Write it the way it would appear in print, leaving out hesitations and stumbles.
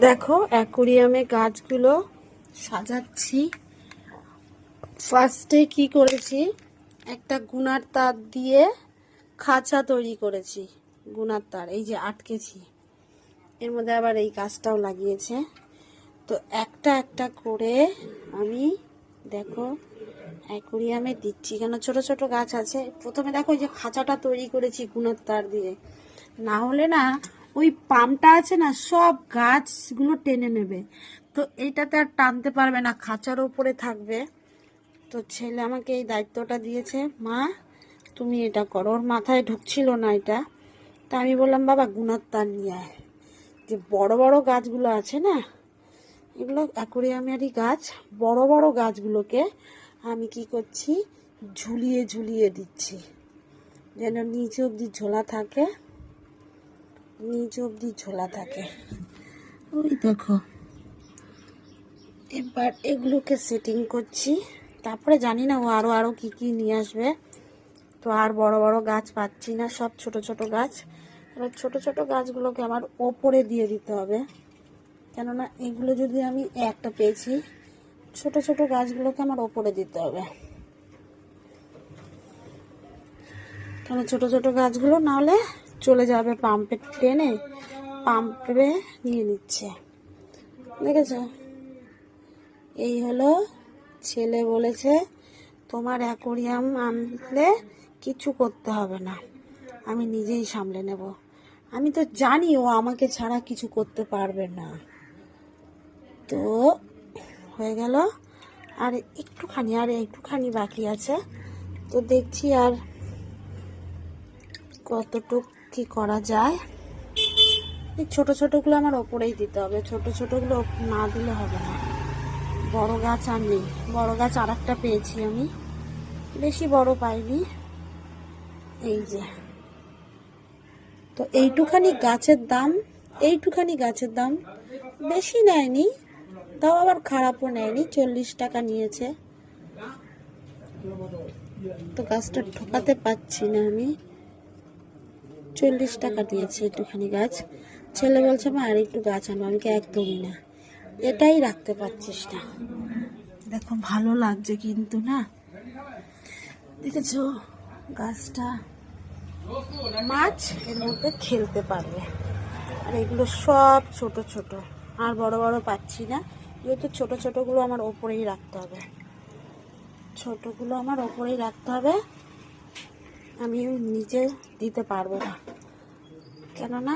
দেখো অ্যাকুরিয়ামে গাছগুলো সাজাচ্ছি। ফার্স্টে কি করেছি, একটা গুনার তার দিয়ে খাঁচা তৈরি করেছি। গুনার তার এই যে আটকেছি, এর মধ্যে আবার এই গাছটাও লাগিয়েছে। তো একটা একটা করে আমি দেখো অ্যাকুরিয়ামে দিচ্ছি, কেন ছোট ছোট গাছ আছে। প্রথমে দেখো এই যে খাঁচাটা তৈরি করেছি গুনার তার দিয়ে, না হলে না ওই পামটা আছে না সব গাছগুলো টেনে নেবে। তো এইটাতে আর টানতে পারবে না, খাঁচার উপরে থাকবে। তো ছেলে আমাকে এই দায়িত্বটা দিয়েছে, মা তুমি এটা করো। ওর মাথায় ঢুকছিল না এটা। তা আমি বললাম বাবা গুনার তার নিয়ে আয়। যে বড় বড় গাছগুলো আছে না, এগুলো অ্যাকুরিয়ামেরই গাছ, বড় বড় গাছগুলোকে আমি কি করছি, ঝুলিয়ে ঝুলিয়ে দিচ্ছি যেন নিচে অবধি ঝোলা থাকে, নিচে অবধি ঝোলা থাকে। ওই দেখো এবার এগুলোকে সেটিং করছি। তারপরে জানি না ও আরও কি কি নিয়ে আসবে। তো আর বড় বড় গাছ পাচ্ছি না, সব ছোট ছোট গাছ। এবার ছোট ছোট গাছগুলোকে আমার ওপরে দিয়ে দিতে হবে, কেননা এগুলো যদি আমি একটা পেয়েছি, ছোট ছোট গাছগুলোকে আমার ওপরে দিতে হবে। কেন ছোট ছোট গাছগুলো নাহলে চলে যাবে পাম্পে, টেনে পাম্পে নিয়ে নিচ্ছে। দেখেছ, এই হলো। ছেলে বলেছে তোমার অ্যাকোরিয়াম আনলে কিছু করতে হবে না, আমি নিজেই সামলে নেব। আমি তো জানি ও আমাকে ছাড়া কিছু করতে পারবে না। তো হয়ে গেল, আর একটুখানি বাকি আছে। তো দেখছি আর কতটুক কি করা যায়। এই ছোট ছোটগুলো আমার ওপরেই দিতে হবে, ছোট ছোটগুলো না দিলে হবে না। বড় গাছ আর নেই, বড় গাছ আর একটা পেয়েছি আমি, বেশি বড় পাইনি। এই যে, তো এইটুখানি গাছের দাম বেশি নেয়নি, তাও আবার খারাপও নেয়নি, 40 টাকা নিয়েছে। তো গাছটা ঠকাতে পারছি না আমি, 40 টাকা দিয়েছে একটুখানি গাছ। ছেলে বলছে মা আর একটু গাছ আনো, আমি একদমই না, এটাই রাখতে পারছিস না। দেখো ভালো লাগছে কিন্তু না, দেখেছো গাছটা, মাছ এর মধ্যে খেলতে পারবে। আর এগুলো সব ছোট ছোট, আর বড় বড় পাচ্ছি না, যেহেতু ছোট ছোটগুলো আমার ওপরেই রাখতে হবে, ছোটগুলো আমার ওপরেই রাখতে হবে। আমি নিজে দিতে পারবো না, কেননা